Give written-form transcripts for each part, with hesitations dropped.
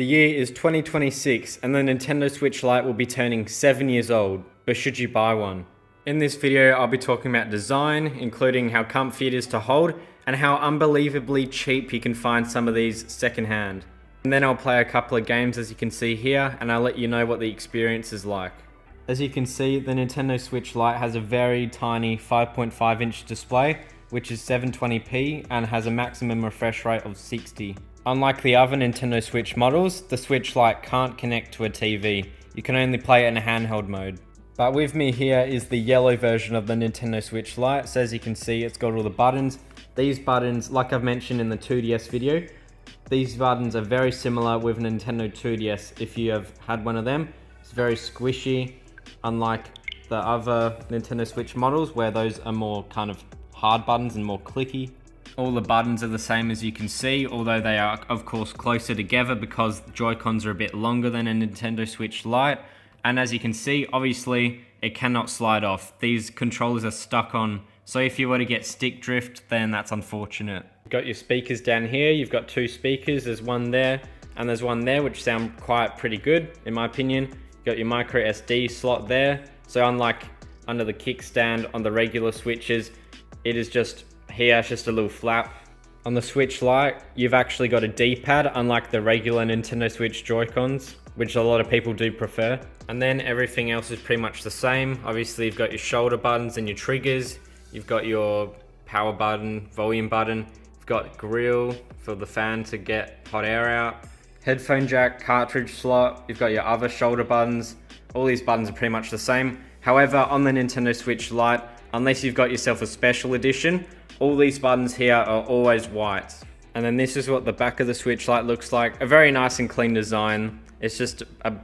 The year is 2026 and the Nintendo Switch Lite will be turning 7 years old, but should you buy one? In this video, I'll be talking about design, including how comfy it is to hold, and how unbelievably cheap you can find some of these secondhand. And then I'll play a couple of games as you can see here, and I'll let you know what the experience is like. As you can see, the Nintendo Switch Lite has a very tiny 5.5 inch display, which is 720p and has a maximum refresh rate of 60. Unlike the other Nintendo Switch models, the Switch Lite can't connect to a TV. You can only play it in a handheld mode. But with me here is the yellow version of the Nintendo Switch Lite. So as you can see, it's got all the buttons. These buttons, like I've mentioned in the 2DS video, these buttons are very similar with Nintendo 2DS if you have had one of them. It's very squishy, unlike the other Nintendo Switch models where those are more kind of hard buttons and more clicky. All the buttons are the same as you can see, although they are of course closer together because Joy-Cons are a bit longer than a Nintendo Switch Lite. And as you can see, obviously it cannot slide off. These controllers are stuck on, so if you were to get stick drift, then that's unfortunate. You've got your speakers down here, you've got two speakers, there's one there and there's one there, which sound quite pretty good in my opinion. You've got your micro SD slot there, so unlike under the kickstand on the regular Switches, it is just here, it's just a little flap. On the Switch Lite, you've actually got a D-pad, unlike the regular Nintendo Switch Joy-Cons, which a lot of people do prefer. And then everything else is pretty much the same. Obviously, you've got your shoulder buttons and your triggers. You've got your power button, volume button. You've got grill for the fan to get hot air out. Headphone jack, cartridge slot. You've got your other shoulder buttons. All these buttons are pretty much the same. However, on the Nintendo Switch Lite, unless you've got yourself a special edition, all these buttons here are always white. And then this is what the back of the Switch Lite looks like. A very nice and clean design. It's just a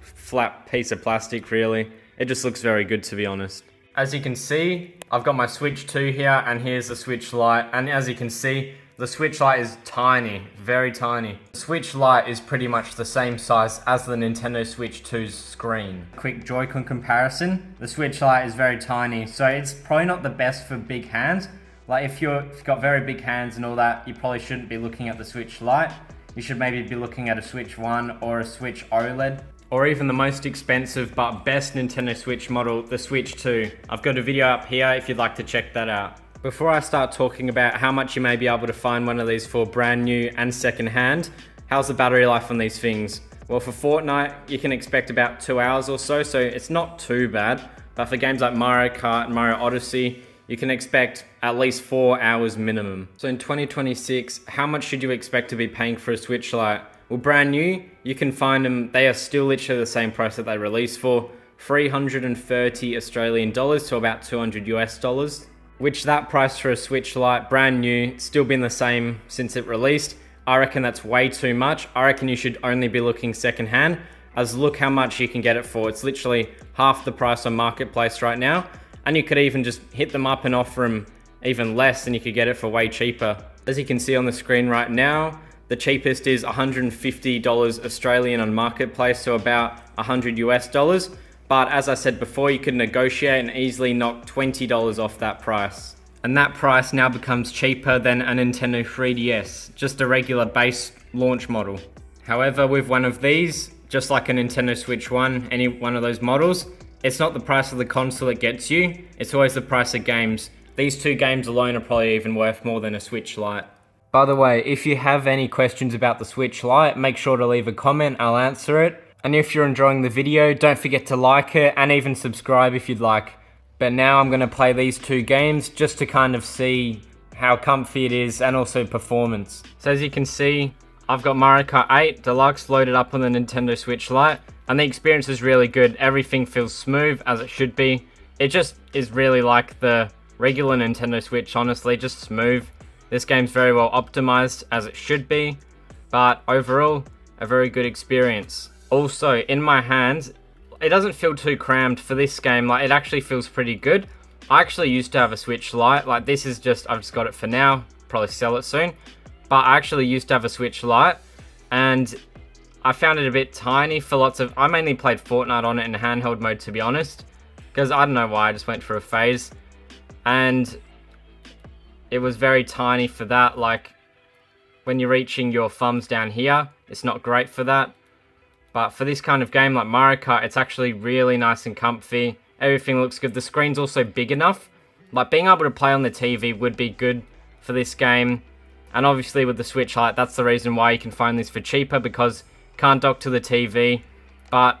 flat piece of plastic, really. It just looks very good, to be honest. As you can see, I've got my Switch 2 here, and here's the Switch Lite. And as you can see, the Switch Lite is tiny, very tiny. The Switch Lite is pretty much the same size as the Nintendo Switch 2's screen. Quick Joy-Con comparison. The Switch Lite is very tiny, so it's probably not the best for big hands. Like if you've got very big hands and all that, you probably shouldn't be looking at the Switch Lite. You should maybe be looking at a Switch 1 or a Switch OLED. Or even the most expensive but best Nintendo Switch model, the Switch 2. I've got a video up here if you'd like to check that out. Before I start talking about how much you may be able to find one of these for brand new and second hand, how's the battery life on these things? Well, for Fortnite, you can expect about 2 hours or so it's not too bad. But for games like Mario Kart and Mario Odyssey, you can expect at least 4 hours minimum. So in 2026, how much should you expect to be paying for a Switch Lite? Well, brand new, you can find them, they are still literally the same price that they released for, 330 Australian dollars to about 200 US dollars. Which that price for a Switch Lite, brand new, still been the same since it released. I reckon that's way too much. I reckon you should only be looking secondhand, as look how much you can get it for. It's literally half the price on Marketplace right now. And you could even just hit them up and offer them even less and you could get it for way cheaper. As you can see on the screen right now, the cheapest is $150 Australian on Marketplace, so about 100 US dollars. But as I said before, you could negotiate and easily knock $20 off that price. And that price now becomes cheaper than a Nintendo 3DS, just a regular base launch model. However, with one of these, just like a Nintendo Switch 1, any one of those models, it's not the price of the console it gets you, it's always the price of games. These two games alone are probably even worth more than a Switch Lite. By the way, if you have any questions about the Switch Lite, make sure to leave a comment, I'll answer it. And if you're enjoying the video, don't forget to like it and even subscribe if you'd like. But now I'm going to play these two games just to kind of see how comfy it is and also performance. So as you can see, I've got Mario Kart 8 Deluxe loaded up on the Nintendo Switch Lite. And the experience is really good. Everything feels smooth as it should be. It just is really like the regular Nintendo Switch, honestly, just smooth. This game's very well optimized as it should be. But overall, a very good experience. Also, in my hands, it doesn't feel too crammed for this game. Like, it actually feels pretty good. I actually used to have a Switch Lite. Like, this is just, I've just got it for now. Probably sell it soon. But I actually used to have a Switch Lite. And I found it a bit tiny for lots of... I mainly played Fortnite on it in handheld mode, to be honest. Because I don't know why, I just went for a phase. And it was very tiny for that. Like, when you're reaching your thumbs down here, it's not great for that. But for this kind of game like Mario Kart, it's actually really nice and comfy. Everything looks good. The screen's also big enough. Like, being able to play on the TV would be good for this game. And obviously with the Switch Lite, that's the reason why you can find this for cheaper, because you can't dock to the TV. But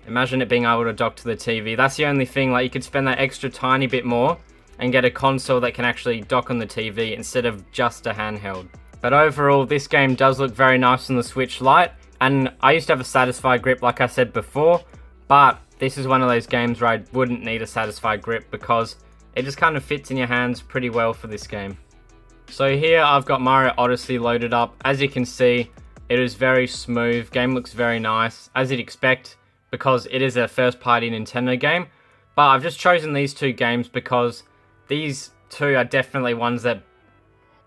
imagine it being able to dock to the TV. That's the only thing. Like, you could spend that extra tiny bit more and get a console that can actually dock on the TV instead of just a handheld. But overall, this game does look very nice on the Switch Lite. And I used to have a Satisfy grip, like I said before, but this is one of those games where I wouldn't need a Satisfy grip because it just kind of fits in your hands pretty well for this game. So here I've got Mario Odyssey loaded up. As you can see, it is very smooth. Game looks very nice, as you'd expect, because it is a first-party Nintendo game. But I've just chosen these two games because these two are definitely ones that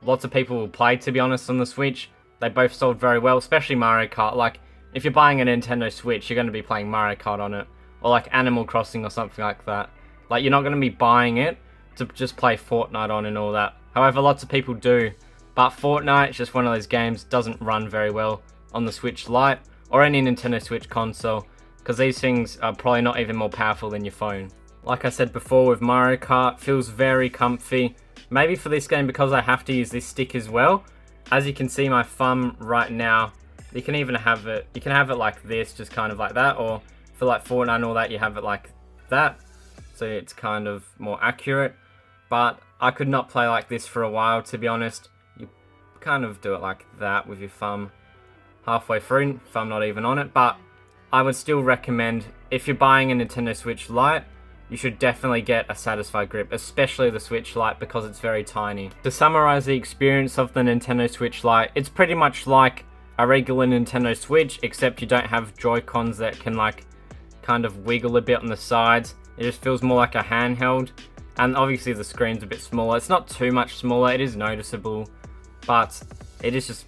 lots of people will play, to be honest, on the Switch. They both sold very well, especially Mario Kart. Like, if you're buying a Nintendo Switch, you're going to be playing Mario Kart on it. Or like Animal Crossing or something like that. Like, you're not going to be buying it to just play Fortnite on and all that. However, lots of people do. But Fortnite is just one of those games, doesn't run very well on the Switch Lite or any Nintendo Switch console, because these things are probably not even more powerful than your phone. Like I said before, with Mario Kart, feels very comfy. Maybe for this game because I have to use this stick as well. As you can see, my thumb right now, you can even have it, you can have it like this, just kind of like that, or for like Fortnite and all that, you have it like that, so it's kind of more accurate. But I could not play like this for a while, to be honest. You kind of do it like that with your thumb halfway through, thumb not even on it. But I would still recommend, if you're buying a Nintendo Switch Lite, you should definitely get a Satisfy grip, especially the Switch Lite, because it's very tiny. To summarize the experience of the Nintendo Switch Lite, it's pretty much like a regular Nintendo Switch, except you don't have Joy-Cons that can like kind of wiggle a bit on the sides. It just feels more like a handheld, and obviously the screen's a bit smaller. It's not too much smaller, it is noticeable, but it is just,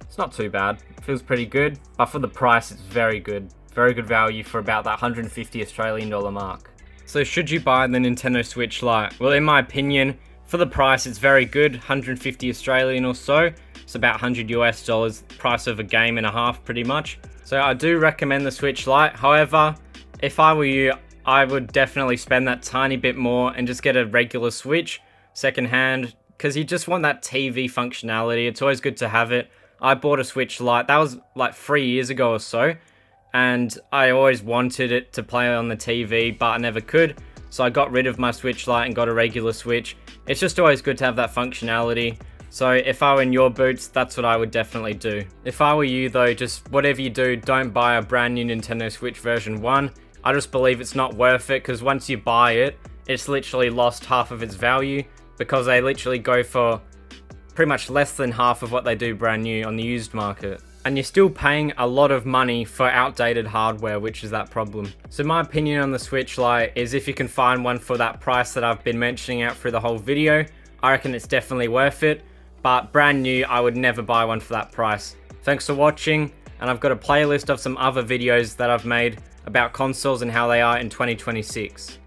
it's not too bad. It feels pretty good, but for the price, it's very good. Very good value for about that 150 Australian dollar mark. So should you buy the Nintendo Switch Lite? Well, in my opinion, for the price, it's very good. 150 Australian or so. It's about 100 US dollars, price of a game and a half pretty much. So I do recommend the Switch Lite. However, if I were you, I would definitely spend that tiny bit more and just get a regular Switch secondhand, because you just want that TV functionality. It's always good to have it. I bought a Switch Lite, that was like 3 years ago or so, and I always wanted it to play on the TV, but I never could. So I got rid of my Switch Lite and got a regular Switch. It's just always good to have that functionality. So if I were in your boots, that's what I would definitely do. If I were you though, just whatever you do, don't buy a brand new Nintendo Switch version 1. I just believe it's not worth it, because once you buy it, it's literally lost half of its value, because they literally go for pretty much less than half of what they do brand new on the used market. And you're still paying a lot of money for outdated hardware, which is that problem. So my opinion on the Switch Lite is, if you can find one for that price that I've been mentioning out through the whole video, I reckon it's definitely worth it. But brand new, I would never buy one for that price. Thanks for watching, and I've got a playlist of some other videos that I've made about consoles and how they are in 2026.